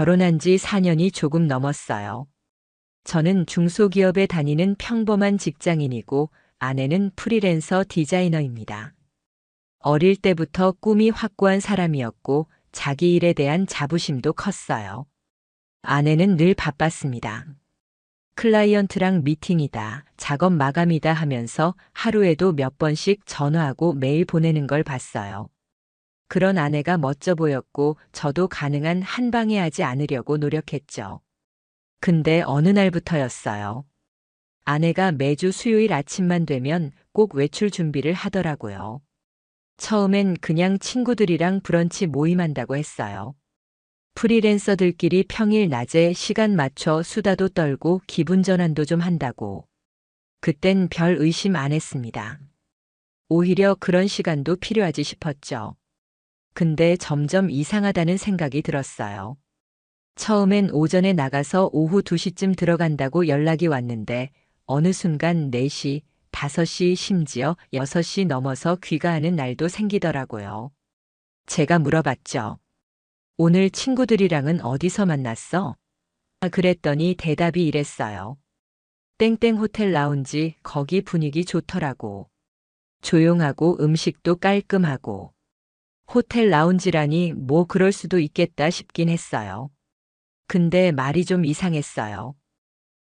결혼한 지 4년이 조금 넘었어요. 저는 중소기업에 다니는 평범한 직장인이고 아내는 프리랜서 디자이너입니다. 어릴 때부터 꿈이 확고한 사람이었고 자기 일에 대한 자부심도 컸어요. 아내는 늘 바빴습니다. 클라이언트랑 미팅이다, 작업 마감이다 하면서 하루에도 몇 번씩 전화하고 메일 보내는 걸 봤어요. 그런 아내가 멋져 보였고 저도 가능한 한 방에 하지 않으려고 노력했죠. 근데 어느 날부터였어요. 아내가 매주 수요일 아침만 되면 꼭 외출 준비를 하더라고요. 처음엔 그냥 친구들이랑 브런치 모임한다고 했어요. 프리랜서들끼리 평일 낮에 시간 맞춰 수다도 떨고 기분 전환도 좀 한다고. 그땐 별 의심 안 했습니다. 오히려 그런 시간도 필요하지 싶었죠. 근데 점점 이상하다는 생각이 들었어요. 처음엔 오전에 나가서 오후 2시쯤 들어간다고 연락이 왔는데 어느 순간 4시, 5시, 심지어 6시 넘어서 귀가하는 날도 생기더라고요. 제가 물어봤죠. 오늘 친구들이랑은 어디서 만났어? 그랬더니 대답이 이랬어요. 땡땡 호텔 라운지, 거기 분위기 좋더라고. 조용하고 음식도 깔끔하고. 호텔 라운지라니 뭐 그럴 수도 있겠다 싶긴 했어요. 근데 말이 좀 이상했어요.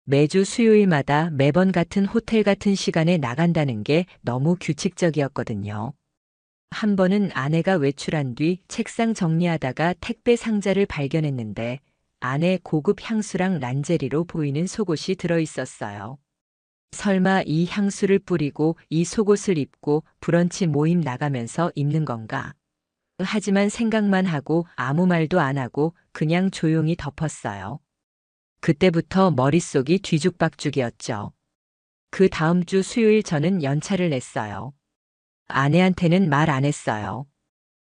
매주 수요일마다 매번 같은 호텔 같은 시간에 나간다는 게 너무 규칙적이었거든요. 한 번은 아내가 외출한 뒤 책상 정리하다가 택배 상자를 발견했는데 안에 고급 향수랑 란제리로 보이는 속옷이 들어 있었어요. 설마 이 향수를 뿌리고 이 속옷을 입고 브런치 모임 나가면서 입는 건가? 하지만 생각만 하고 아무 말도 안 하고 그냥 조용히 덮었어요. 그때부터 머릿속이 뒤죽박죽이었죠. 그 다음 주 수요일 저는 연차를 냈어요. 아내한테는 말 안 했어요.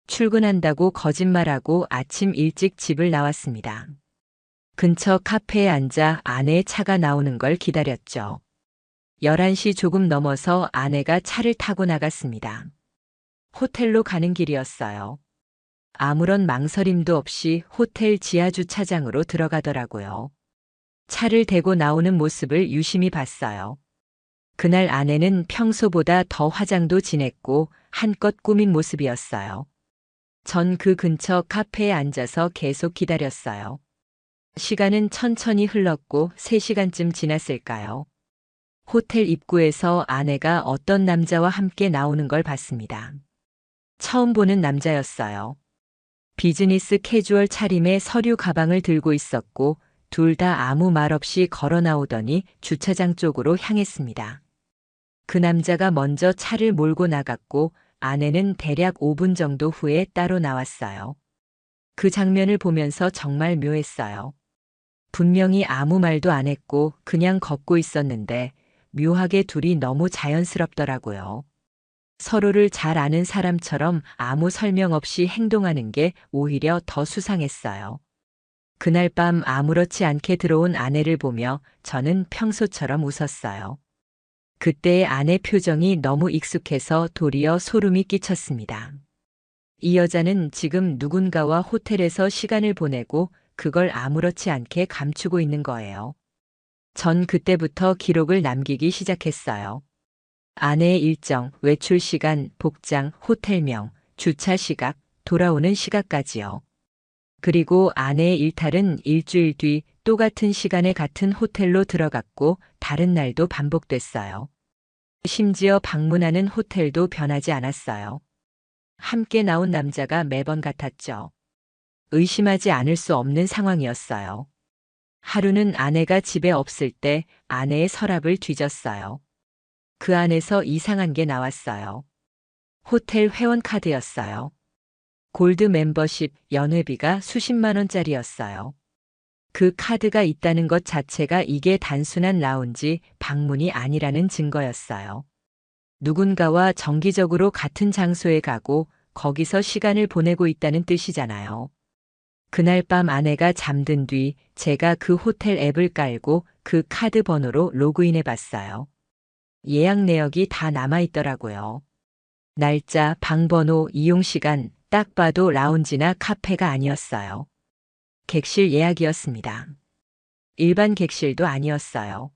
출근한다고 거짓말하고 아침 일찍 집을 나왔습니다. 근처 카페에 앉아 아내의 차가 나오는 걸 기다렸죠. 11시 조금 넘어서 아내가 차를 타고 나갔습니다. 호텔로 가는 길이었어요. 아무런 망설임도 없이 호텔 지하 주차장으로 들어가더라고요. 차를 대고 나오는 모습을 유심히 봤어요. 그날 아내는 평소보다 더 화장도 진했고 한껏 꾸민 모습이었어요. 전 그 근처 카페에 앉아서 계속 기다렸어요. 시간은 천천히 흘렀고 3시간쯤 지났을까요? 호텔 입구에서 아내가 어떤 남자와 함께 나오는 걸 봤습니다. 처음 보는 남자였어요. 비즈니스 캐주얼 차림에 서류 가방을 들고 있었고 둘 다 아무 말 없이 걸어 나오더니 주차장 쪽으로 향했습니다. 그 남자가 먼저 차를 몰고 나갔고 아내는 대략 5분 정도 후에 따로 나왔어요. 그 장면을 보면서 정말 묘했어요. 분명히 아무 말도 안 했고 그냥 걷고 있었는데 묘하게 둘이 너무 자연스럽더라고요. 서로를 잘 아는 사람처럼 아무 설명 없이 행동하는 게 오히려 더 수상했어요. 그날 밤 아무렇지 않게 들어온 아내를 보며 저는 평소처럼 웃었어요. 그때의 아내 표정이 너무 익숙해서 도리어 소름이 끼쳤습니다. 이 여자는 지금 누군가와 호텔에서 시간을 보내고 그걸 아무렇지 않게 감추고 있는 거예요. 전 그때부터 기록을 남기기 시작했어요. 아내의 일정, 외출 시간, 복장, 호텔명, 주차 시각, 돌아오는 시각까지요. 그리고 아내의 일탈은 일주일 뒤 똑같은 시간에 같은 호텔로 들어갔고 다른 날도 반복됐어요. 심지어 방문하는 호텔도 변하지 않았어요. 함께 나온 남자가 매번 같았죠. 의심하지 않을 수 없는 상황이었어요. 하루는 아내가 집에 없을 때 아내의 서랍을 뒤졌어요. 그 안에서 이상한 게 나왔어요. 호텔 회원 카드였어요. 골드 멤버십 연회비가 수십만 원짜리였어요. 그 카드가 있다는 것 자체가 이게 단순한 라운지 방문이 아니라는 증거였어요. 누군가와 정기적으로 같은 장소에 가고 거기서 시간을 보내고 있다는 뜻이잖아요. 그날 밤 아내가 잠든 뒤 제가 그 호텔 앱을 깔고 그 카드 번호로 로그인해 봤어요. 예약 내역이 다 남아있더라고요. 날짜, 방 번호, 이용 시간, 딱 봐도 라운지나 카페가 아니었어요. 객실 예약이었습니다. 일반 객실도 아니었어요.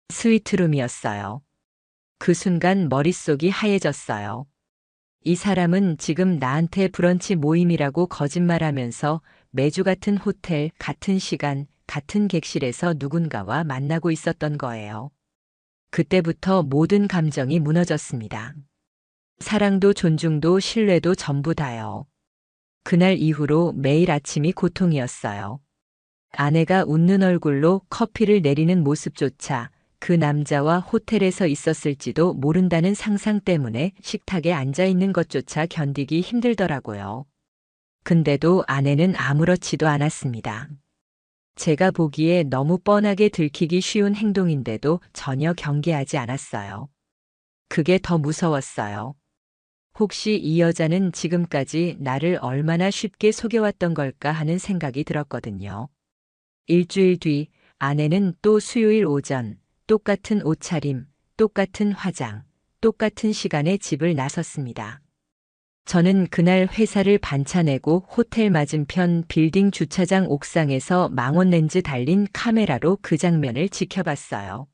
스위트룸이었어요. 그 순간 머릿속이 하얘졌어요. 이 사람은 지금 나한테 브런치 모임이라고 거짓말하면서 매주 같은 호텔, 같은 시간, 같은 객실에서 누군가와 만나고 있었던 거예요. 그때부터 모든 감정이 무너졌습니다. 사랑도 존중도 신뢰도 전부 다요. 그날 이후로 매일 아침이 고통이었어요. 아내가 웃는 얼굴로 커피를 내리는 모습조차 그 남자와 호텔에서 있었을지도 모른다는 상상 때문에 식탁에 앉아 있는 것조차 견디기 힘들더라고요. 근데도 아내는 아무렇지도 않았습니다. 제가 보기에 너무 뻔하게 들키기 쉬운 행동인데도 전혀 경계하지 않았어요. 그게 더 무서웠어요. 혹시 이 여자는 지금까지 나를 얼마나 쉽게 속여왔던 걸까 하는 생각이 들었거든요. 일주일 뒤 아내는 또 수요일 오전 똑같은 옷차림, 똑같은 화장, 똑같은 시간에 집을 나섰습니다. 저는 그날 회사를 반차내고 호텔 맞은편 빌딩 주차장 옥상에서 망원렌즈 달린 카메라로 그 장면을 지켜봤어요.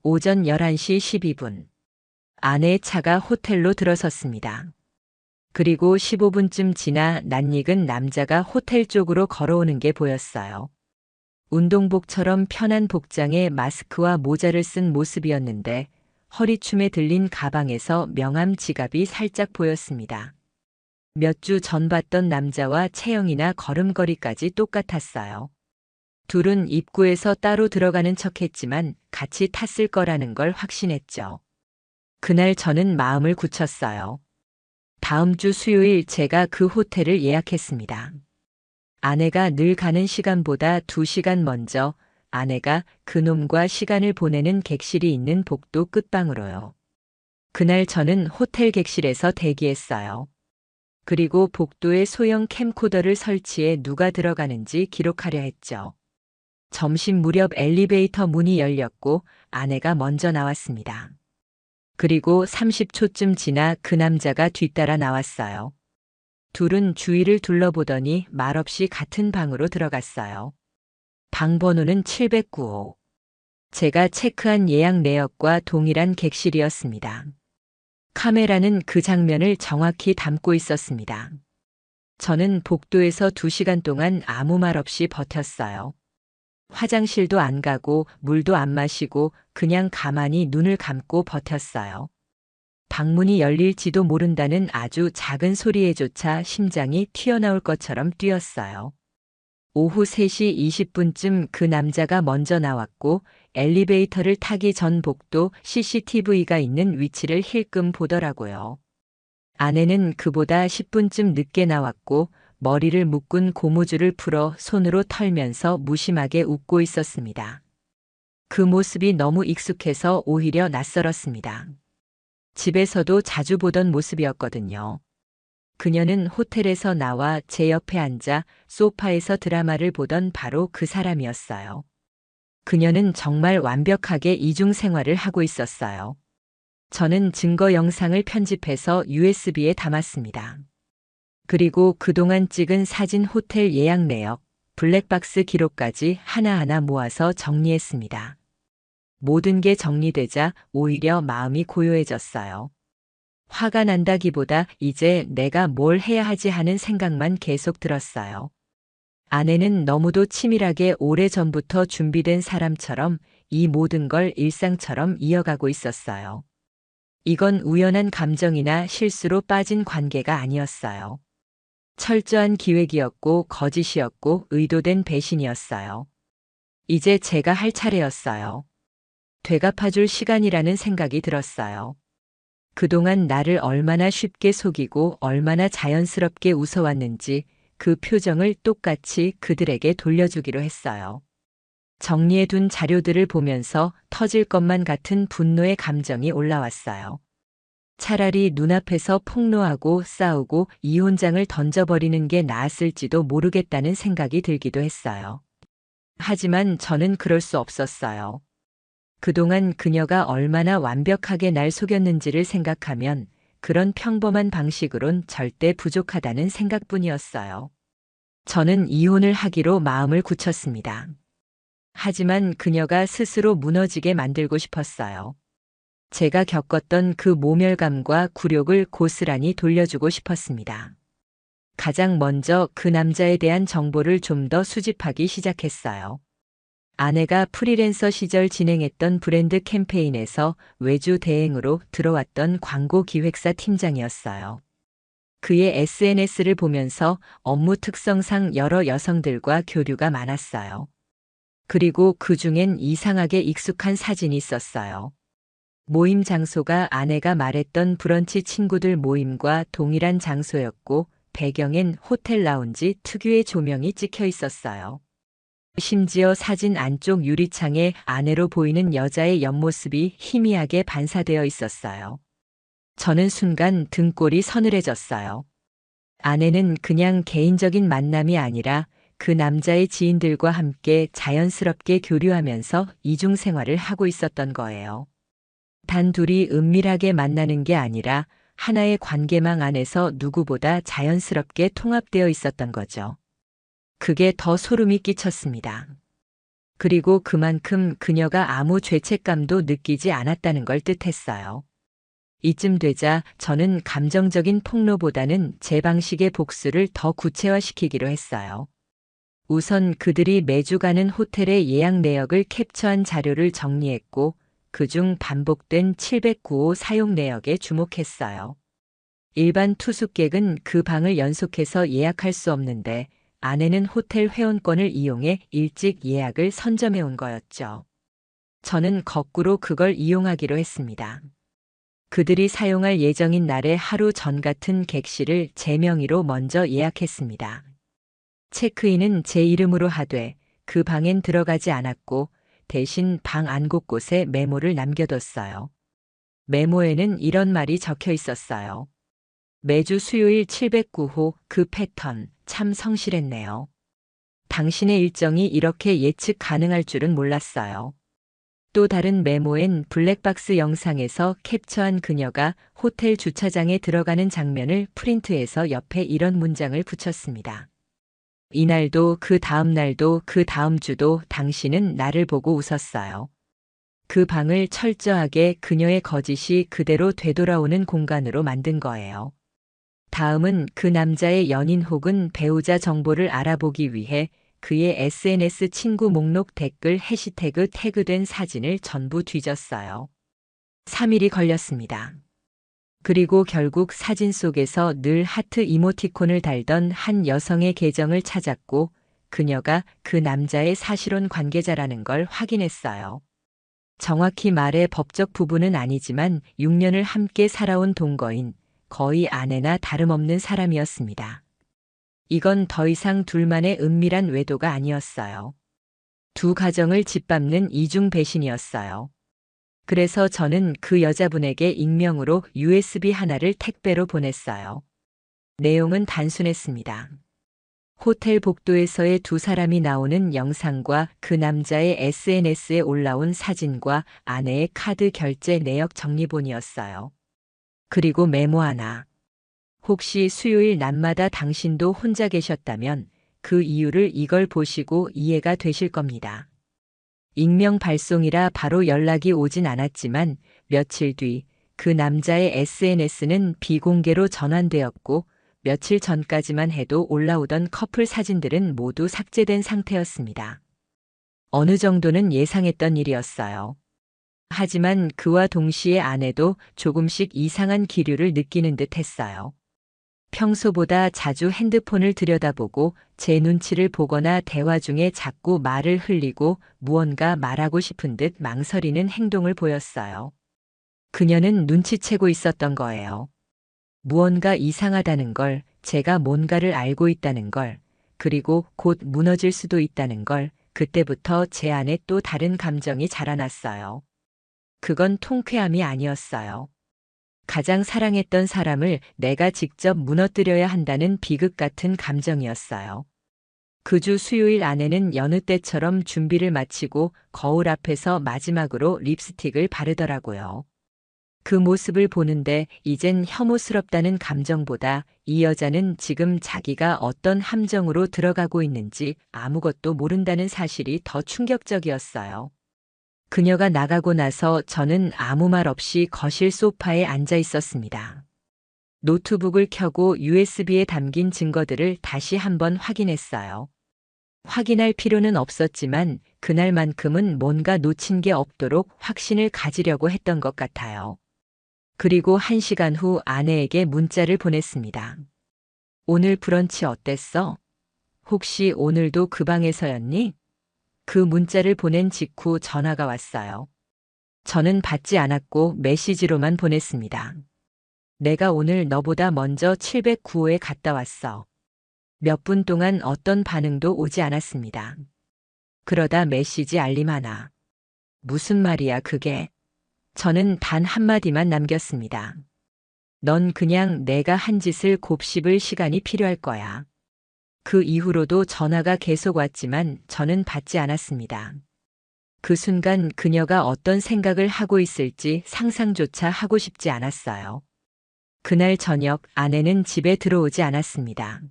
오전 11시 12분. 아내의 차가 호텔로 들어섰습니다. 그리고 15분쯤 지나 낯익은 남자가 호텔 쪽으로 걸어오는 게 보였어요. 운동복처럼 편한 복장에 마스크와 모자를 쓴 모습이었는데 허리춤에 들린 가방에서 명함 지갑이 살짝 보였습니다. 몇 주 전 봤던 남자와 체형이나 걸음걸이까지 똑같았어요. 둘은 입구에서 따로 들어가는 척했지만 같이 탔을 거라는 걸 확신했죠. 그날 저는 마음을 굳혔어요. 다음 주 수요일 제가 그 호텔을 예약했습니다. 아내가 늘 가는 시간보다 2시간 먼저 아내가 그놈과 시간을 보내는 객실이 있는 복도 끝방으로요. 그날 저는 호텔 객실에서 대기했어요. 그리고 복도에 소형 캠코더를 설치해 누가 들어가는지 기록하려 했죠. 점심 무렵 엘리베이터 문이 열렸고 아내가 먼저 나왔습니다. 그리고 30초쯤 지나 그 남자가 뒤따라 나왔어요. 둘은 주위를 둘러보더니 말없이 같은 방으로 들어갔어요. 방 번호는 709호. 제가 체크한 예약 내역과 동일한 객실이었습니다. 카메라는 그 장면을 정확히 담고 있었습니다. 저는 복도에서 2시간 동안 아무 말 없이 버텼어요. 화장실도 안 가고 물도 안 마시고 그냥 가만히 눈을 감고 버텼어요. 방문이 열릴지도 모른다는 아주 작은 소리에조차 심장이 튀어나올 것처럼 뛰었어요. 오후 3시 20분쯤 그 남자가 먼저 나왔고 엘리베이터를 타기 전 복도 CCTV가 있는 위치를 힐끔 보더라고요. 아내는 그보다 10분쯤 늦게 나왔고 머리를 묶은 고무줄을 풀어 손으로 털면서 무심하게 웃고 있었습니다. 그 모습이 너무 익숙해서 오히려 낯설었습니다. 집에서도 자주 보던 모습이었거든요. 그녀는 호텔에서 나와 제 옆에 앉아 소파에서 드라마를 보던 바로 그 사람이었어요. 그녀는 정말 완벽하게 이중 생활을 하고 있었어요. 저는 증거 영상을 편집해서 USB에 담았습니다. 그리고 그동안 찍은 사진, 호텔 예약 내역, 블랙박스 기록까지 하나하나 모아서 정리했습니다. 모든 게 정리되자 오히려 마음이 고요해졌어요. 화가 난다기보다 이제 내가 뭘 해야 하지 하는 생각만 계속 들었어요. 아내는 너무도 치밀하게 오래전부터 준비된 사람처럼 이 모든 걸 일상처럼 이어가고 있었어요. 이건 우연한 감정이나 실수로 빠진 관계가 아니었어요. 철저한 기획이었고 거짓이었고 의도된 배신이었어요. 이제 제가 할 차례였어요. 되갚아줄 시간이라는 생각이 들었어요. 그동안 나를 얼마나 쉽게 속이고 얼마나 자연스럽게 웃어왔는지 그 표정을 똑같이 그들에게 돌려주기로 했어요. 정리해둔 자료들을 보면서 터질 것만 같은 분노의 감정이 올라왔어요. 차라리 눈앞에서 폭로하고 싸우고 이혼장을 던져버리는 게 나았을지도 모르겠다는 생각이 들기도 했어요. 하지만 저는 그럴 수 없었어요. 그동안 그녀가 얼마나 완벽하게 날 속였는지를 생각하면 그런 평범한 방식으론 절대 부족하다는 생각뿐이었어요. 저는 이혼을 하기로 마음을 굳혔습니다. 하지만 그녀가 스스로 무너지게 만들고 싶었어요. 제가 겪었던 그 모멸감과 굴욕을 고스란히 돌려주고 싶었습니다. 가장 먼저 그 남자에 대한 정보를 좀 더 수집하기 시작했어요. 아내가 프리랜서 시절 진행했던 브랜드 캠페인에서 외주 대행으로 들어왔던 광고 기획사 팀장이었어요. 그의 SNS를 보면서 업무 특성상 여러 여성들과 교류가 많았어요. 그리고 그 중엔 이상하게 익숙한 사진이 있었어요. 모임 장소가 아내가 말했던 브런치 친구들 모임과 동일한 장소였고, 배경엔 호텔 라운지 특유의 조명이 찍혀 있었어요. 심지어 사진 안쪽 유리창에 아내로 보이는 여자의 옆모습이 희미하게 반사되어 있었어요. 저는 순간 등골이 서늘해졌어요. 아내는 그냥 개인적인 만남이 아니라 그 남자의 지인들과 함께 자연스럽게 교류하면서 이중 생활을 하고 있었던 거예요. 단 둘이 은밀하게 만나는 게 아니라 하나의 관계망 안에서 누구보다 자연스럽게 통합되어 있었던 거죠. 그게 더 소름이 끼쳤습니다. 그리고 그만큼 그녀가 아무 죄책감도 느끼지 않았다는 걸 뜻했어요. 이쯤 되자 저는 감정적인 폭로보다는 제 방식의 복수를 더 구체화시키기로 했어요. 우선 그들이 매주 가는 호텔의 예약 내역을 캡처한 자료를 정리했고, 그중 반복된 709호 사용 내역에 주목했어요. 일반 투숙객은 그 방을 연속해서 예약할 수 없는데, 아내는 호텔 회원권을 이용해 일찍 예약을 선점해 온 거였죠. 저는 거꾸로 그걸 이용하기로 했습니다. 그들이 사용할 예정인 날의 하루 전 같은 객실을 제 명의로 먼저 예약했습니다. 체크인은 제 이름으로 하되 그 방엔 들어가지 않았고, 대신 방 안 곳곳에 메모를 남겨뒀어요. 메모에는 이런 말이 적혀 있었어요. 매주 수요일 709호 그 패턴 참 성실했네요. 당신의 일정이 이렇게 예측 가능할 줄은 몰랐어요. 또 다른 메모엔 블랙박스 영상에서 캡처한 그녀가 호텔 주차장에 들어가는 장면을 프린트해서 옆에 이런 문장을 붙였습니다. 이날도 그 다음 날도 그 다음 주도 당신은 나를 보고 웃었어요. 그 방을 철저하게 그녀의 거짓이 그대로 되돌아오는 공간으로 만든 거예요. 다음은 그 남자의 연인 혹은 배우자 정보를 알아보기 위해 그의 SNS 친구 목록 댓글 해시태그 태그된 사진을 전부 뒤졌어요. 3일이 걸렸습니다. 그리고 결국 사진 속에서 늘 하트 이모티콘을 달던 한 여성의 계정을 찾았고, 그녀가 그 남자의 사실혼 관계자라는 걸 확인했어요. 정확히 말해 법적 부부는 아니지만 6년을 함께 살아온 동거인, 거의 아내나 다름없는 사람이었습니다. 이건 더 이상 둘만의 은밀한 외도가 아니었어요. 두 가정을 짓밟는 이중 배신이었어요. 그래서 저는 그 여자분에게 익명으로 USB 하나를 택배로 보냈어요. 내용은 단순했습니다. 호텔 복도에서의 두 사람이 나오는 영상과 그 남자의 SNS에 올라온 사진과 아내의 카드 결제 내역 정리본이었어요. 그리고 메모 하나. 혹시 수요일 낮마다 당신도 혼자 계셨다면 그 이유를 이걸 보시고 이해가 되실 겁니다. 익명 발송이라 바로 연락이 오진 않았지만 며칠 뒤 그 남자의 SNS는 비공개로 전환되었고, 며칠 전까지만 해도 올라오던 커플 사진들은 모두 삭제된 상태였습니다. 어느 정도는 예상했던 일이었어요. 하지만 그와 동시에 아내도 조금씩 이상한 기류를 느끼는 듯 했어요. 평소보다 자주 핸드폰을 들여다보고 제 눈치를 보거나 대화 중에 자꾸 말을 흘리고 무언가 말하고 싶은 듯 망설이는 행동을 보였어요. 그녀는 눈치채고 있었던 거예요. 무언가 이상하다는 걸, 제가 뭔가를 알고 있다는 걸, 그리고 곧 무너질 수도 있다는 걸. 그때부터 제 안에 또 다른 감정이 자라났어요. 그건 통쾌함이 아니었어요. 가장 사랑했던 사람을 내가 직접 무너뜨려야 한다는 비극 같은 감정이었어요. 그 주 수요일 아내는 여느 때처럼 준비를 마치고 거울 앞에서 마지막으로 립스틱을 바르더라고요. 그 모습을 보는데 이젠 혐오스럽다는 감정보다 이 여자는 지금 자기가 어떤 함정으로 들어가고 있는지 아무것도 모른다는 사실이 더 충격적이었어요. 그녀가 나가고 나서 저는 아무 말 없이 거실 소파에 앉아 있었습니다. 노트북을 켜고 USB에 담긴 증거들을 다시 한번 확인했어요. 확인할 필요는 없었지만 그날만큼은 뭔가 놓친 게 없도록 확신을 가지려고 했던 것 같아요. 그리고 1시간 후 아내에게 문자를 보냈습니다. 오늘 브런치 어땠어? 혹시 오늘도 그 방에서였니? 그 문자를 보낸 직후 전화가 왔어요. 저는 받지 않았고 메시지로만 보냈습니다. 내가 오늘 너보다 먼저 709호에 갔다 왔어. 몇 분 동안 어떤 반응도 오지 않았습니다. 그러다 메시지 알림 하나. 무슨 말이야 그게? 저는 단 한마디만 남겼습니다. 넌 그냥 내가 한 짓을 곱씹을 시간이 필요할 거야. 그 이후로도 전화가 계속 왔지만 저는 받지 않았습니다. 그 순간 그녀가 어떤 생각을 하고 있을지 상상조차 하고 싶지 않았어요. 그날 저녁 아내는 집에 들어오지 않았습니다.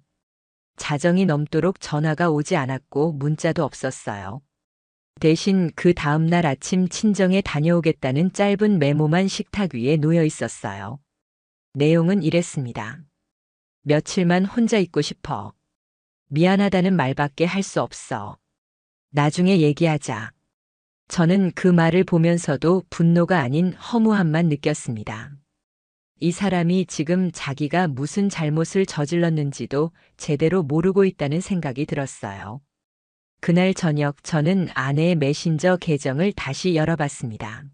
자정이 넘도록 전화가 오지 않았고 문자도 없었어요. 대신 그 다음날 아침 친정에 다녀오겠다는 짧은 메모만 식탁 위에 놓여 있었어요. 내용은 이랬습니다. 며칠만 혼자 있고 싶어. 미안하다는 말밖에 할 수 없어. 나중에 얘기하자. 저는 그 말을 보면서도 분노가 아닌 허무함만 느꼈습니다. 이 사람이 지금 자기가 무슨 잘못을 저질렀는지도 제대로 모르고 있다는 생각이 들었어요. 그날 저녁 저는 아내의 메신저 계정을 다시 열어봤습니다.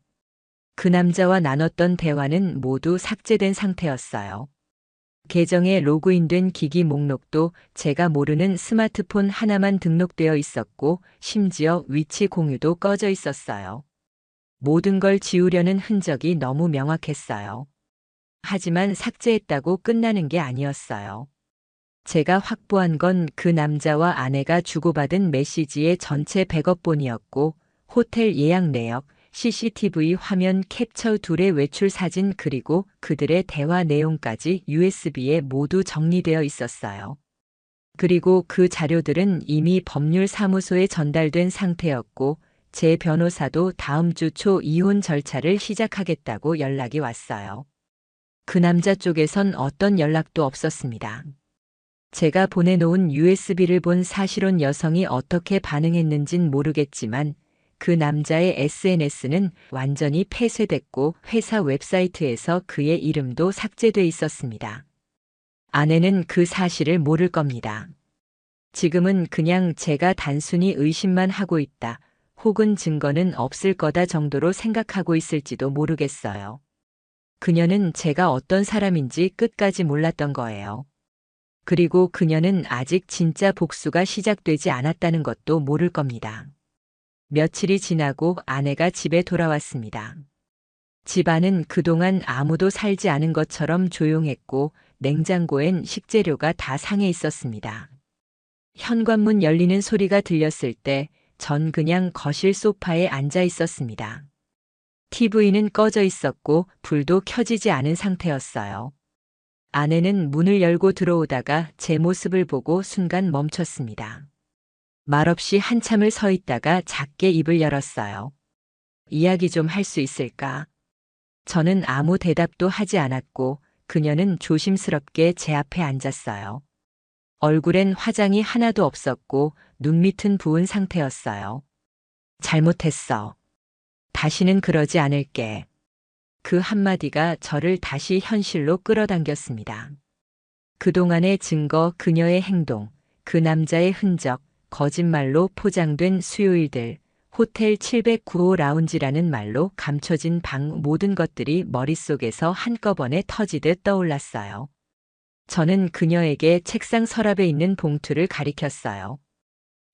그 남자와 나눴던 대화는 모두 삭제된 상태였어요. 계정에 로그인된 기기 목록도 제가 모르는 스마트폰 하나만 등록되어 있었고 심지어 위치 공유도 꺼져 있었어요. 모든 걸 지우려는 흔적이 너무 명확했어요. 하지만 삭제했다고 끝나는 게 아니었어요. 제가 확보한 건 그 남자와 아내가 주고받은 메시지의 전체 백업본이었고 호텔 예약 내역, CCTV 화면 캡처 둘의 외출 사진 그리고 그들의 대화 내용까지 USB에 모두 정리되어 있었어요. 그리고 그 자료들은 이미 법률사무소에 전달된 상태였고 제 변호사도 다음 주 초 이혼 절차를 시작하겠다고 연락이 왔어요. 그 남자 쪽에선 어떤 연락도 없었습니다. 제가 보내놓은 USB를 본 사실혼 여성이 어떻게 반응했는진 모르겠지만 그 남자의 SNS는 완전히 폐쇄됐고 회사 웹사이트에서 그의 이름도 삭제돼 있었습니다. 아내는 그 사실을 모를 겁니다. 지금은 그냥 제가 단순히 의심만 하고 있다, 혹은 증거는 없을 거다 정도로 생각하고 있을지도 모르겠어요. 그녀는 제가 어떤 사람인지 끝까지 몰랐던 거예요. 그리고 그녀는 아직 진짜 복수가 시작되지 않았다는 것도 모를 겁니다. 며칠이 지나고 아내가 집에 돌아왔습니다. 집안은 그동안 아무도 살지 않은 것처럼 조용했고 냉장고엔 식재료가 다 상해 있었습니다. 현관문 열리는 소리가 들렸을 때 전 그냥 거실 소파에 앉아 있었습니다. TV는 꺼져 있었고 불도 켜지지 않은 상태였어요. 아내는 문을 열고 들어오다가 제 모습을 보고 순간 멈췄습니다. 말없이 한참을 서 있다가 작게 입을 열었어요. 이야기 좀 할 수 있을까? 저는 아무 대답도 하지 않았고 그녀는 조심스럽게 제 앞에 앉았어요. 얼굴엔 화장이 하나도 없었고 눈밑은 부은 상태였어요. 잘못했어. 다시는 그러지 않을게. 그 한마디가 저를 다시 현실로 끌어당겼습니다. 그동안의 증거, 그녀의 행동, 그 남자의 흔적, 거짓말로 포장된 수요일들, 호텔 709호 라운지라는 말로 감춰진 방 모든 것들이 머릿속에서 한꺼번에 터지듯 떠올랐어요. 저는 그녀에게 책상 서랍에 있는 봉투를 가리켰어요.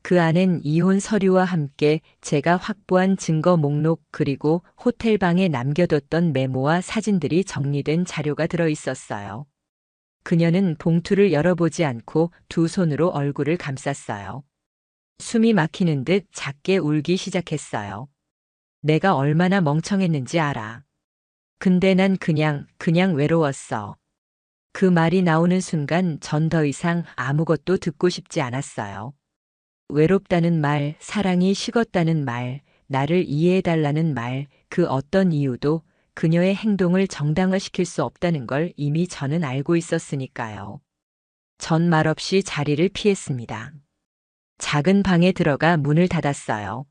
그 안엔 이혼 서류와 함께 제가 확보한 증거 목록 그리고 호텔 방에 남겨뒀던 메모와 사진들이 정리된 자료가 들어 있었어요. 그녀는 봉투를 열어보지 않고 두 손으로 얼굴을 감쌌어요. 숨이 막히는 듯 작게 울기 시작했어요. 내가 얼마나 멍청했는지 알아. 근데 난 그냥 외로웠어. 그 말이 나오는 순간 전 더 이상 아무것도 듣고 싶지 않았어요. 외롭다는 말, 사랑이 식었다는 말, 나를 이해해달라는 말, 그 어떤 이유도 그녀의 행동을 정당화시킬 수 없다는 걸 이미 저는 알고 있었으니까요. 전 말없이 자리를 피했습니다. 작은 방에 들어가 문을 닫았어요.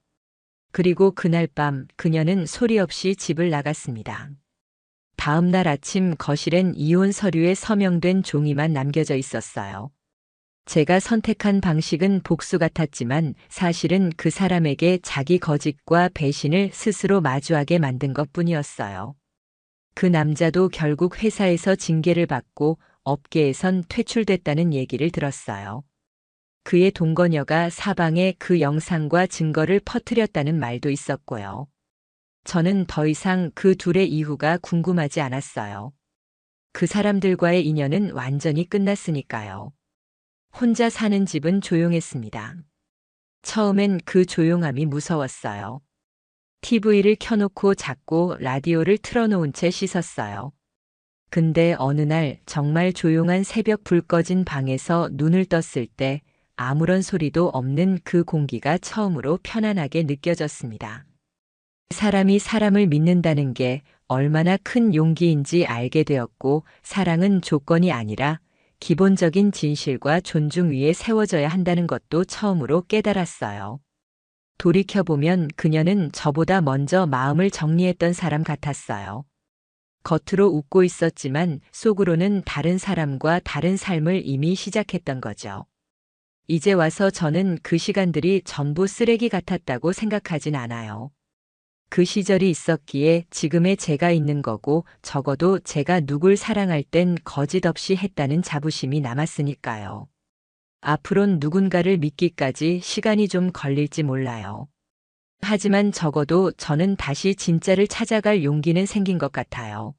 그리고 그날 밤 그녀는 소리 없이 집을 나갔습니다. 다음 날 아침 거실엔 이혼 서류에 서명된 종이만 남겨져 있었어요. 제가 선택한 방식은 복수 같았지만 사실은 그 사람에게 자기 거짓과 배신을 스스로 마주하게 만든 것뿐이었어요. 그 남자도 결국 회사에서 징계를 받고 업계에선 퇴출됐다는 얘기를 들었어요. 그의 동거녀가 사방에 그 영상과 증거를 퍼뜨렸다는 말도 있었고요. 저는 더 이상 그 둘의 이후가 궁금하지 않았어요. 그 사람들과의 인연은 완전히 끝났으니까요. 혼자 사는 집은 조용했습니다. 처음엔 그 조용함이 무서웠어요. TV를 켜놓고 자고 라디오를 틀어놓은 채 씻었어요. 근데 어느 날 정말 조용한 새벽 불 꺼진 방에서 눈을 떴을 때 아무런 소리도 없는 그 공기가 처음으로 편안하게 느껴졌습니다. 사람이 사람을 믿는다는 게 얼마나 큰 용기인지 알게 되었고, 사랑은 조건이 아니라 기본적인 진실과 존중 위에 세워져야 한다는 것도 처음으로 깨달았어요. 돌이켜보면 그녀는 저보다 먼저 마음을 정리했던 사람 같았어요. 겉으로 웃고 있었지만 속으로는 다른 사람과 다른 삶을 이미 시작했던 거죠. 이제 와서 저는 그 시간들이 전부 쓰레기 같았다고 생각하진 않아요. 그 시절이 있었기에 지금의 제가 있는 거고, 적어도 제가 누굴 사랑할 땐 거짓 없이 했다는 자부심이 남았으니까요. 앞으론 누군가를 믿기까지 시간이 좀 걸릴지 몰라요. 하지만 적어도 저는 다시 진짜를 찾아갈 용기는 생긴 것 같아요.